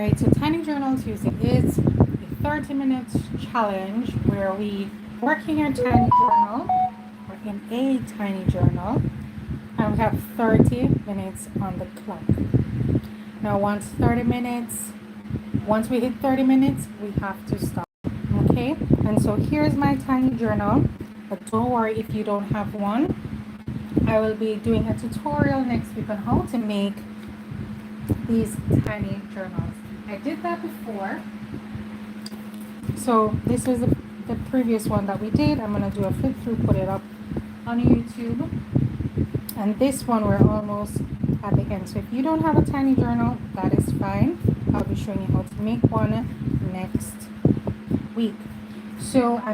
Right, so Tiny Journal Tuesday is a 30 minutes challenge where we work in your tiny journal or in a tiny journal, and we have 30 minutes on the clock. Now once we hit 30 minutes, we have to stop. Okay, and so here's my tiny journal, but don't worry if you don't have one. I will be doing a tutorial next week on how to make these tiny journals. I did that before. So this is the previous one that we did. I'm going to do a flip through, put it up on YouTube. And this one we're almost at the end. So if you don't have a tiny journal, that is fine. I'll be showing you how to make one next week. So I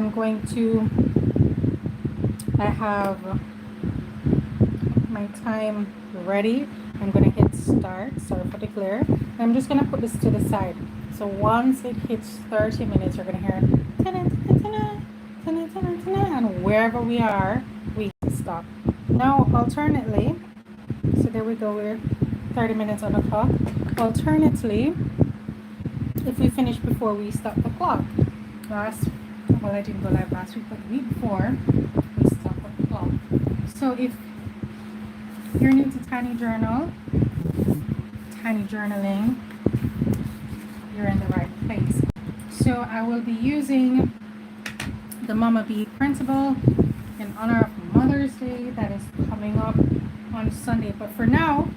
have my time ready. I'm going to hit start. Sorry for the glare. I'm just going to put this to the side. So once it hits 30 minutes, you're going to hear and wherever we are, we stop. Now, alternately, so there we go, we're 30 minutes on the clock. Alternately, if we finish before we stop the clock, I didn't go live last week, but the week before, we stop the clock. So if you're new to tiny journaling, you're in the right place. So I will be using the Mama Bee Printable in honor of Mother's Day that is coming up on Sunday. But for now,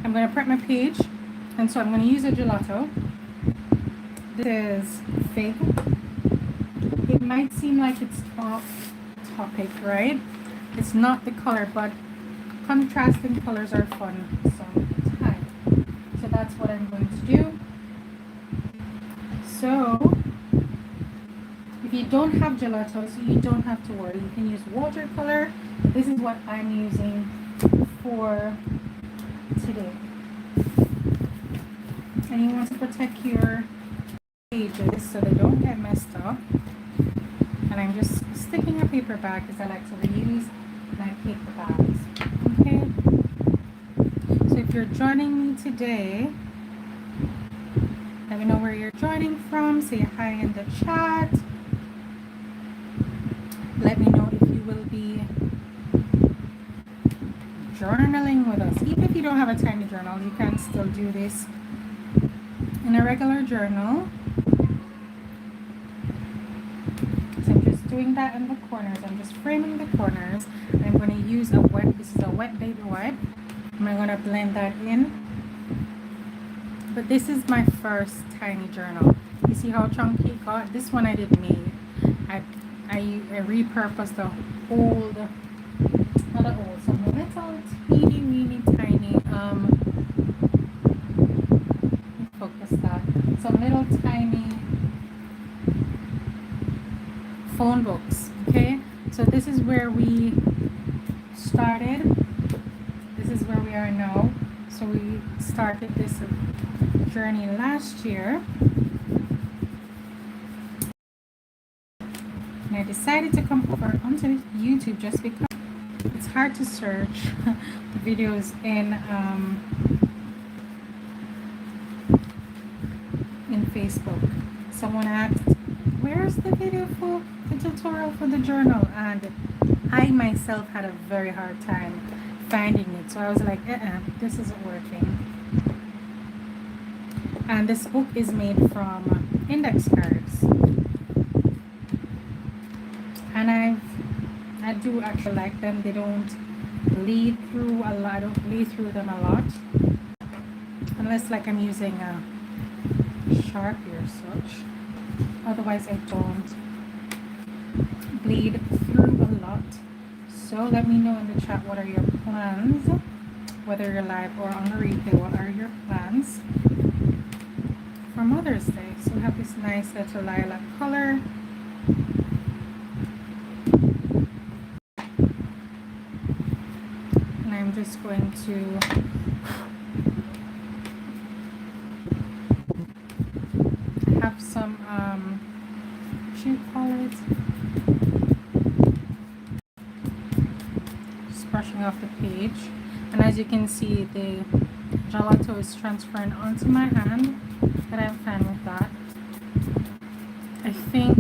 I'm going to print my page, and so I'm going to use a gelato. This is fig. It might seem like it's off topic, right? It's not the color, but contrasting colors are fun sometimes. So that's what I'm going to do. So if you don't have gelato, so you don't have to worry. You can use watercolor. This is what I'm using for today. And you want to protect your pages so they don't get messed up. And I'm just sticking a paper bag because I like to reuse my paper bags. Okay. So if you're joining me today, let me know where you're joining from. Say hi in the chat. Let me know if you will be journaling with us. Even if you don't have a tiny journal, you can still do this in a regular journal. So I'm just doing that in the corners. I'm just framing the corners. I'm going to use this is a wet baby wipe. I'm going to blend that in. But this is my first tiny journal. You see how chunky it got? This one I didn't make. I repurposed the old, some little teeny tiny, focus that, some little tiny phone books, okay? So this is where we started. This is where we are now. So we started this journey last year. And I decided to come over onto YouTube just because it's hard to search the videos in Facebook. Someone asked, where's the video for the tutorial for the journal? And I myself had a very hard time finding it. So I was like, this isn't working. And this book is made from index cards. And I do actually like them. They don't bleed through a lot. I don't bleed through them a lot. Unless like I'm using a Sharpie or such. Otherwise I don't bleed through a lot. So let me know in the chat what are your plans. Whether you're live or on the replay, what are your plans for Mother's Day? So we have this nice little lilac color. And I'm just going to have some, what you call it? Just brushing off the page. And as you can see, the gelato is transferring onto my hand. I think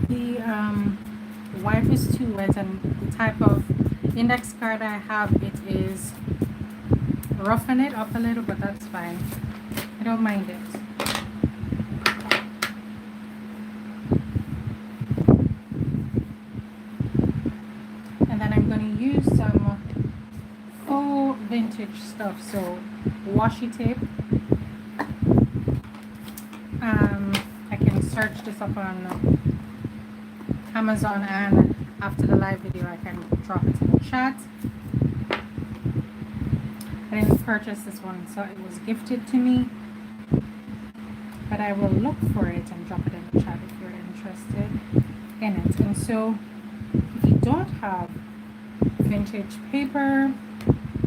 the wipe is too wet, and the type of index card I have, it is roughing it up a little, but that's fine. I don't mind it. And then I'm going to use some faux vintage stuff, so washi tape. I can search this up on Amazon, and after the live video I can drop it in the chat. I didn't purchase this one, so it was gifted to me, but I will look for it and drop it in the chat if you're interested in it. And so if you don't have vintage paper,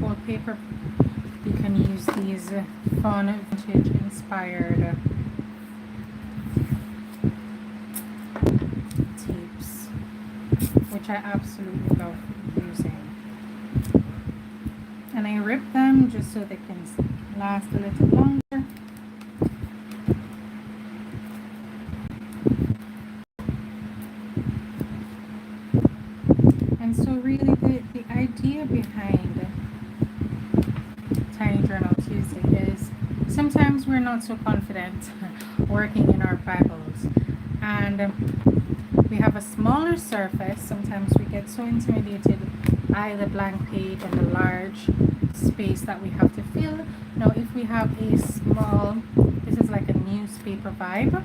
old paper, you can use these fun vintage inspired tapes, which I absolutely love using. And I rip them just so they can last a little longer. And so really the idea behind Tiny Journal Tuesday is sometimes we're not so confident working in our Bibles, and we have a smaller surface. Sometimes we get so intimidated by the blank page and the large space that we have to fill. Now if we have a small, this is like a newspaper vibe,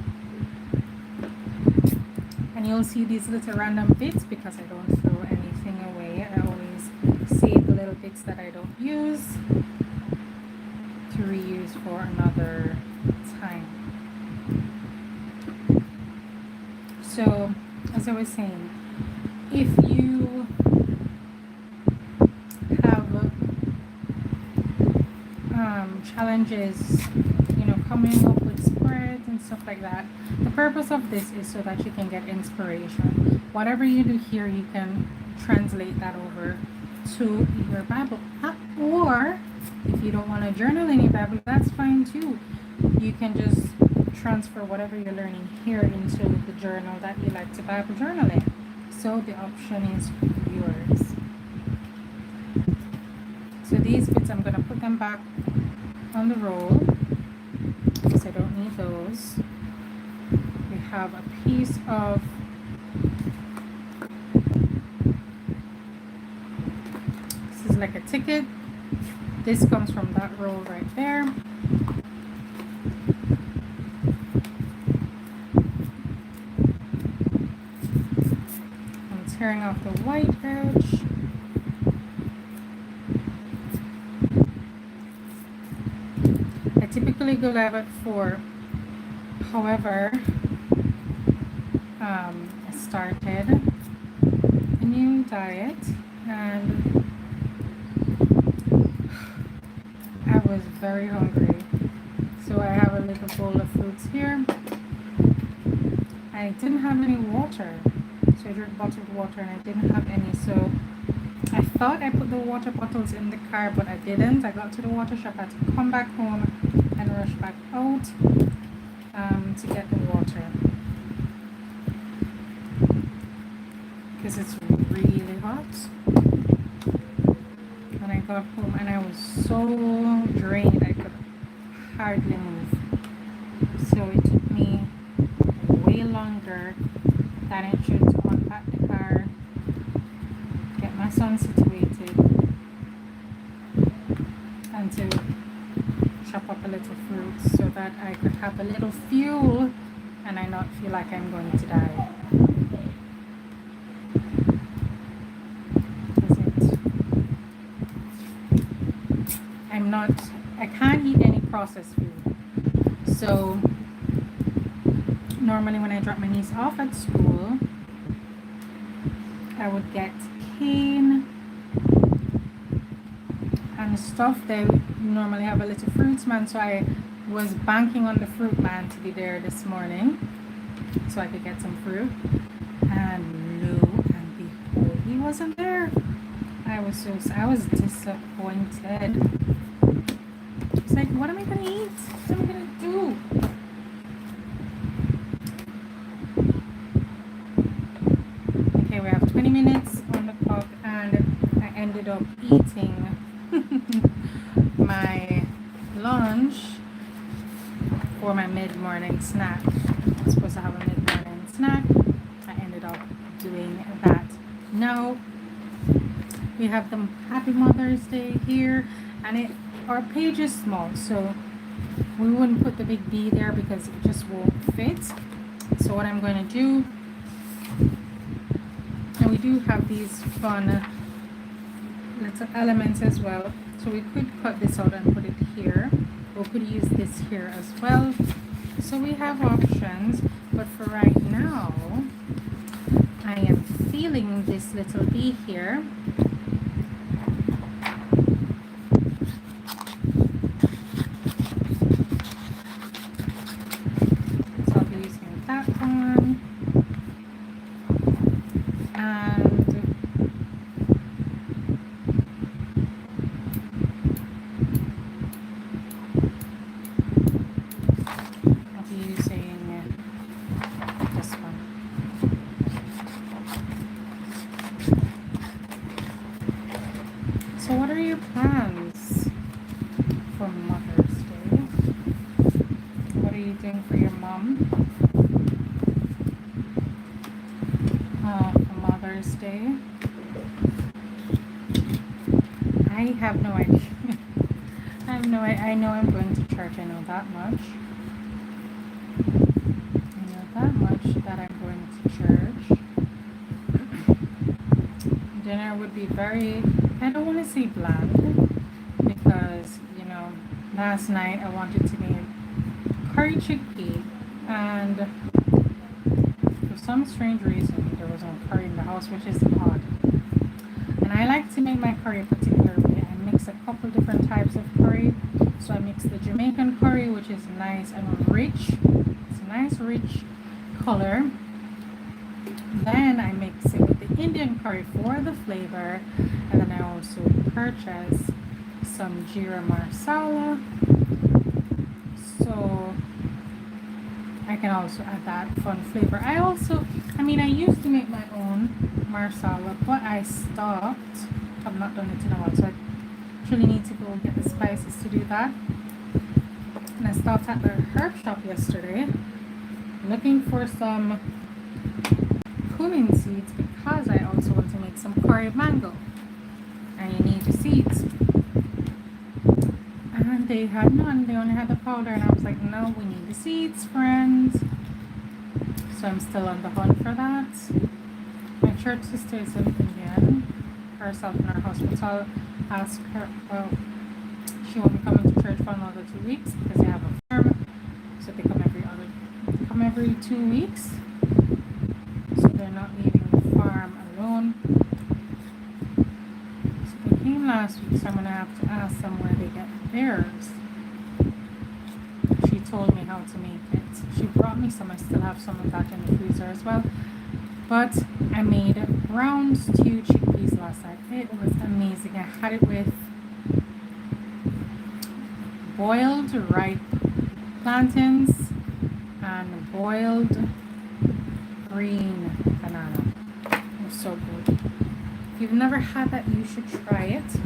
and you'll see these little random bits because I don't throw anything away. I always save the little bits that I don't use to reuse for another time. So as I was saying, if you have challenges, coming up with spreads and stuff like that, the purpose of this is so that you can get inspiration. Whatever you do here, you can translate that over to your Bible. Or if you don't want to journal in your Bible, that's fine too. You can just transfer whatever you're learning here into the journal that you like to Bible journal in. So the option is yours. So these bits, I'm going to put them back on the roll because I don't need those. We have a piece of this is like a ticket. This comes from that roll right there. I'm tearing off the white edge. I typically go live at 4. However, I started a new diet and I was very hungry. So I have a little bowl of fruits here. I didn't have any water. So I drank bottled water and I didn't have any. So I thought I put the water bottles in the car, but I didn't. I got to the water shop, I had to come back home and rush back out to get the water because it's really hot. When I got home and I was so drained I could hardly move, so it took me way longer than it should to unpack the car, get my son situated, and to chop up a little fruit so that I could have a little fuel and I not feel like I'm going to die. I can't eat any processed food. So normally when I drop my niece off at school, I would get cane and stuff. They normally have a little fruits man, so I was banking on the fruit man to be there this morning so I could get some fruit, and lo and behold, he wasn't there. I was disappointed. It's like, what am I gonna eat? What am I gonna do? lunch for my mid-morning snack. I'm supposed to have a mid-morning snack. I ended up doing that. Now we have the Happy Mother's Day here, and our page is small, so we wouldn't put the big B there because it just won't fit. So what I'm going to do, and we do have these fun little elements as well, so we could cut this out and put it here, or we could use this here as well. So we have options, but for right now I am feeling this little bee here. So I'll be using that one, and I'll be using this one. So what are your plans for Mother's Day? What are you doing for your mom for Mother's Day? I have no idea. I know I'm going to church. I know that much. That I'm going to church. Dinner would be very, I don't want to say bland, because, you know, last night I wanted to make curry chickpea, and for some strange reason there was no curry in the house, which is odd. And I like to make my curry a particular way. I mix a couple different types of curry. So I mix the Jamaican curry, which is nice and rich. It's a nice rich color. Then I mix it with the Indian curry for the flavor, and then I also purchase some jeera masala, so I can also add that fun flavor. I used to make my own marsala, but I stopped. I've not done it in a while, so I actually need to go get the spices to do that. And I stopped at the herb shop yesterday looking for some cumin seeds, because I also want to make some curry mango, and you need the seeds. And they had none, they only had the powder, and I was like, no, we need the seeds, friends. So I'm still on the hunt for that. My church sister is living again herself in her hospital, so I'll ask her. Well, she won't be coming to church for another 2 weeks because they have a farm, so they come every 2 weeks, so they're not leaving the farm alone. So they came last week, so I'm gonna have to ask them where they get theirs. She told me how to make it. She brought me some. I still have some of that in the freezer as well. But I made brown stewed chickpeas last night. It was amazing. I had it with boiled ripe plantains and boiled green banana. It was so good. If you've never had that, you should try it.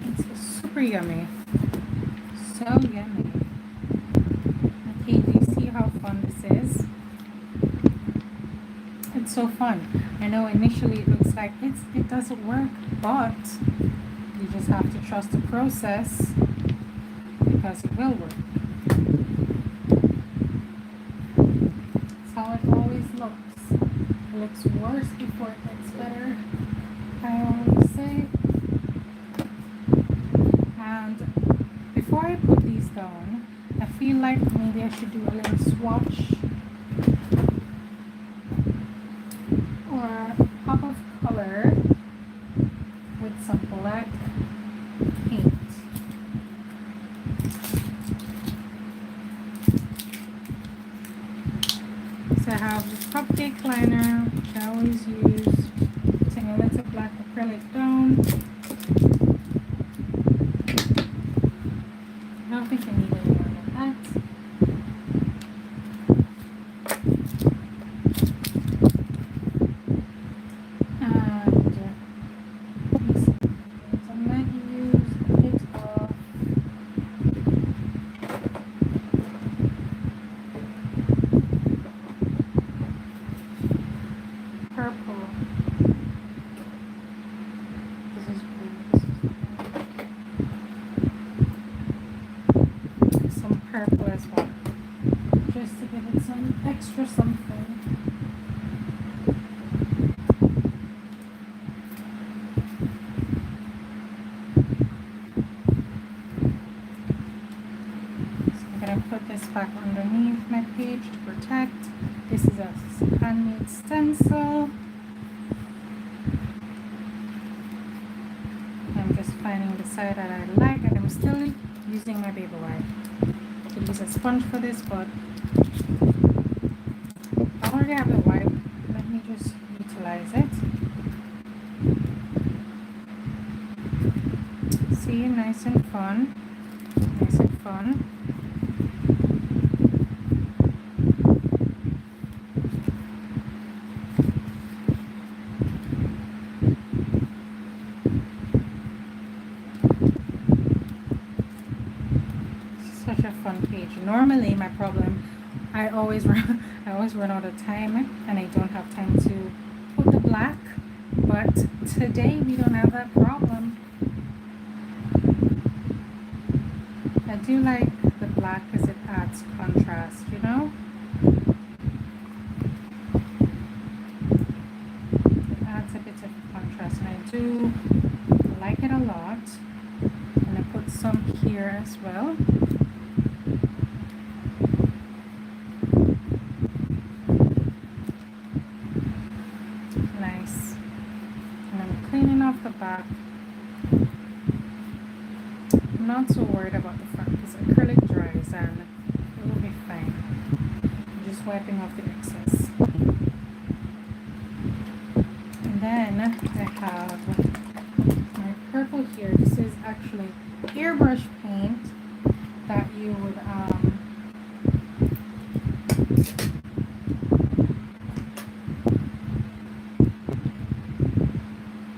It's super yummy. So yummy. Okay, do you see how fun this is? It's so fun. I know initially it looks like it doesn't work, but you just have to trust the process, because it will work. That's how it always looks. It looks worse before it gets better, I always say. And before I put these down, I feel like maybe I should do a little swatch or a pop of color with some black paint. So I have the cupcake liner, which I always use, putting a little black acrylic down. I don't think I need any more than that. And I'm going to use a bit of purple as well, just to give it some extra something. So I'm going to put this back underneath my page to protect. This is a handmade stencil. I'm just finding the side that I like, and I'm still using my baby wipe. I could use a sponge for this, but I already have the wipe. Let me just utilize it. See, nice and fun. Nice and fun. Such a fun page. Normally my problem, I always run out of time, and I don't have time to put the black, but today we don't have that problem. I do like the black because it adds contrast, you know? It adds a bit of contrast, and I do like it a lot. And I put some here as well. Nice. And I'm cleaning off the back. I'm not so worried about the front because acrylic dries and it will be fine. I'm just wiping off the excess. And then I have my purple here. This is actually airbrush paint that you would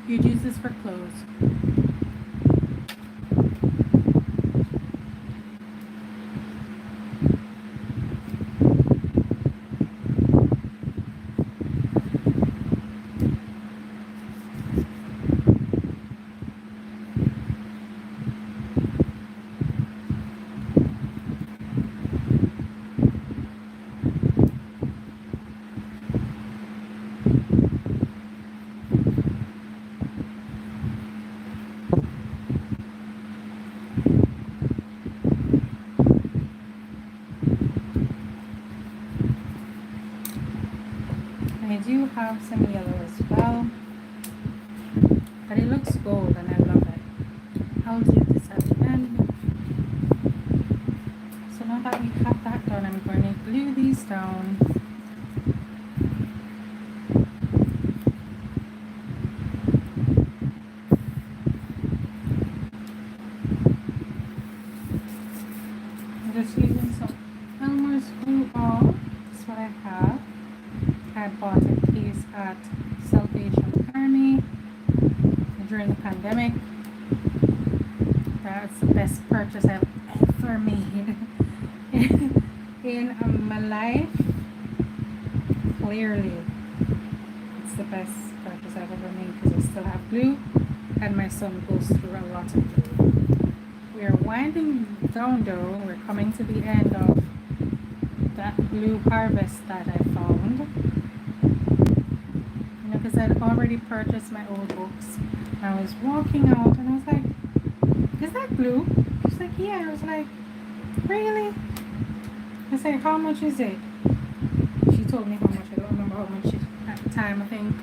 you'd use this for clothes. I do have some yellow as well, but it looks gold and I love it. I'll do this at the end. So now that we have that done, I'm going to glue these down. I'm just using some Elmer's glue all. That's what I have. I bought a case at Salvation Army during the pandemic. That's the best purchase I've ever made in my life. Clearly, it's the best purchase I've ever made because I still have glue and my son goes through a lot of glue. We are winding down though. We're coming to the end of that glue harvest that I found. Because I'd already purchased my old books. I was walking out and I was like, is that glue? She's like, yeah. I was like, really? I said, how much is it? She told me how much. I don't remember how much at the time. I think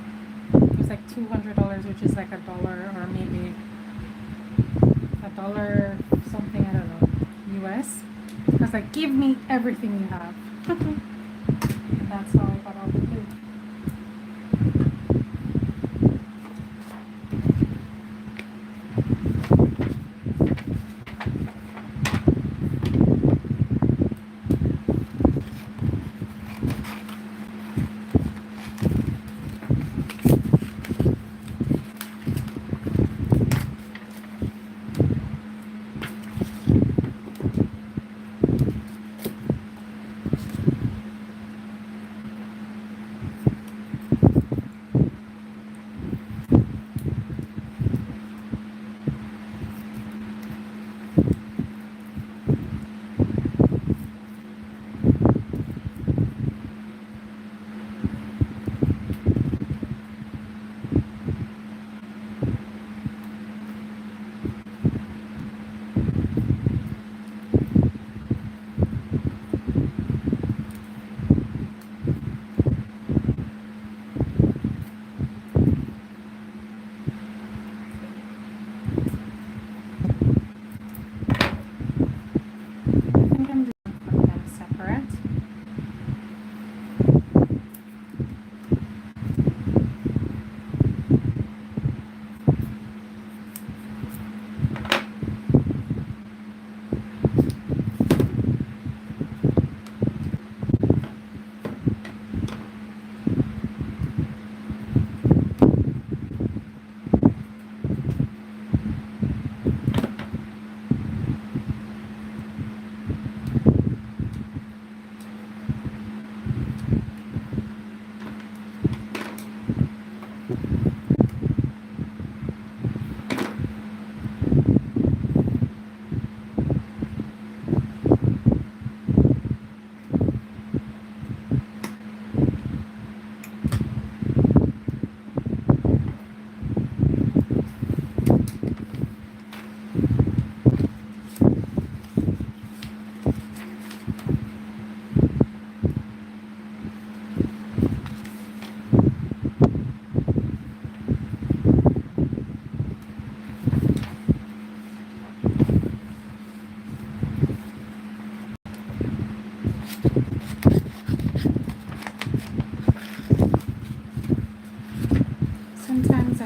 it was like $200, which is like $1 or maybe $1 something, I don't know, US. I was like, give me everything you have. That's how I got all the glue.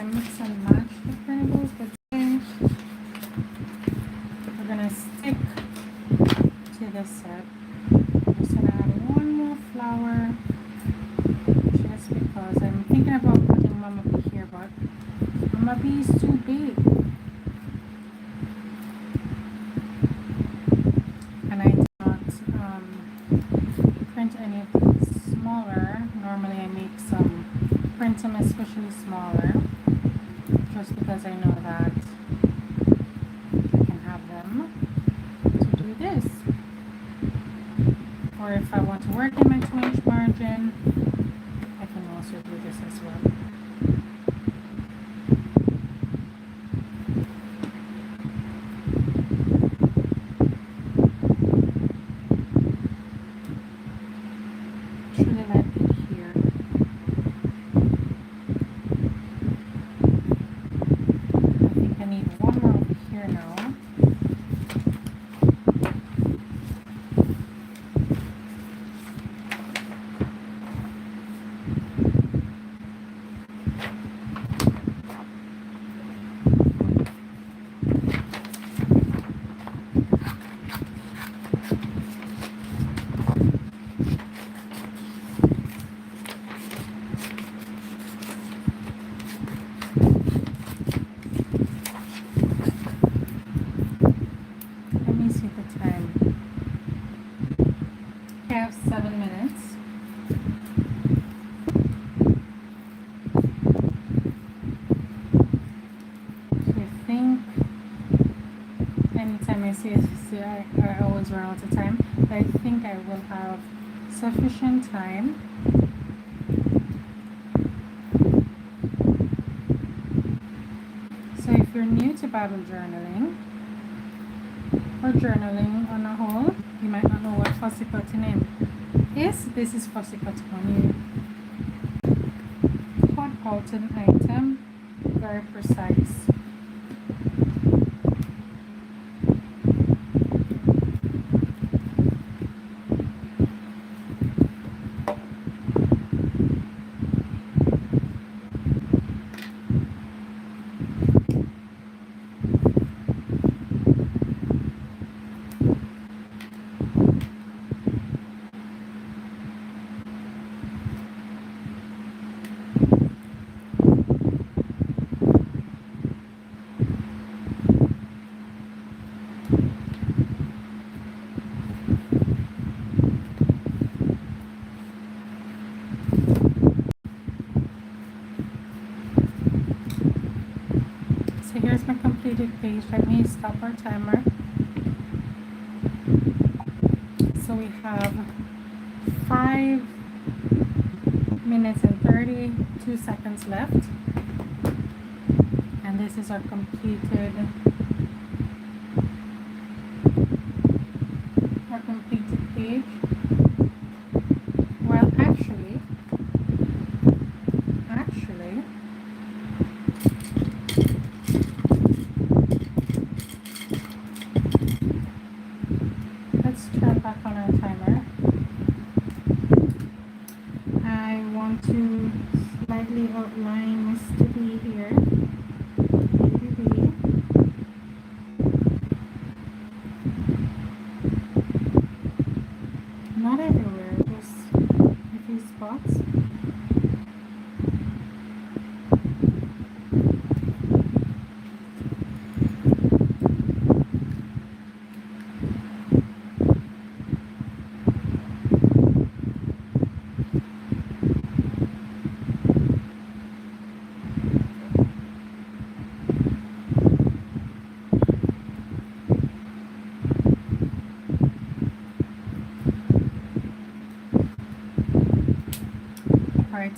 I mix and match the printables, but today we're gonna stick to the set. I'm just gonna add one more flower, just because I'm thinking about putting Mama B here, but Mama B is too big. And I do not print any of these smaller. Normally I make print them especially smaller, just because I know that I can have them to do this. Or if I want to work in my 2-inch margin, I can also do this as well. Should I let it here? I think I need one more over here now. Let me see the time. I have 7 minutes. So I think anytime I see it, I always run out of time. But I think I will have sufficient time. So if you're new to Bible journaling, or journaling on a whole, you might not know what fussy cutting is. This is fussy cutting when you cut out an item very precise. So here's my completed page. Let me stop our timer. So we have 5 minutes and 32 seconds left. And this is our completed page. Well, actually, let's turn back on our timer. I want to slightly outline Mr. B here. Baby B. Not everywhere, just a few spots.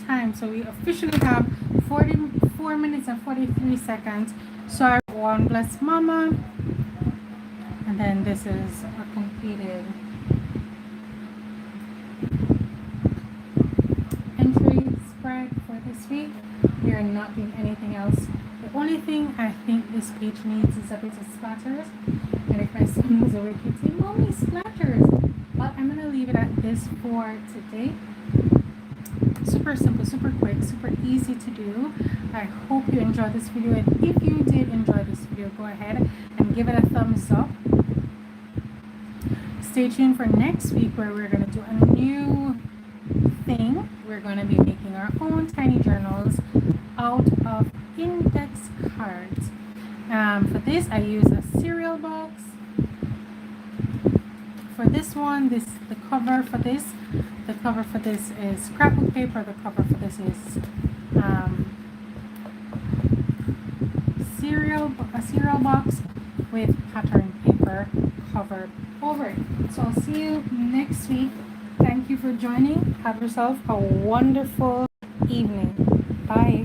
Time. So we officially have 44 minutes and 43 seconds. So I have one bless mama, and then this is a completed entry spread for this week. We are not doing anything else. The only thing I think this page needs is a bit of splatters. And if my son was awake, he'd say, "Mommy, splatters." But I'm gonna leave it at this for today. super simple, super quick, super easy to do. I hope you enjoyed this video, and if you did enjoy this video, go ahead and give it a thumbs up. Stay tuned for next week where we're going to do a new thing. We're going to be making our own tiny journals out of index cards. For this, I use a cereal box. For this one, the cover for this is scrapbook paper. The cover for this is a cereal box with pattern paper covered over it. So I'll see you next week. Thank you for joining. Have yourself a wonderful evening. Bye.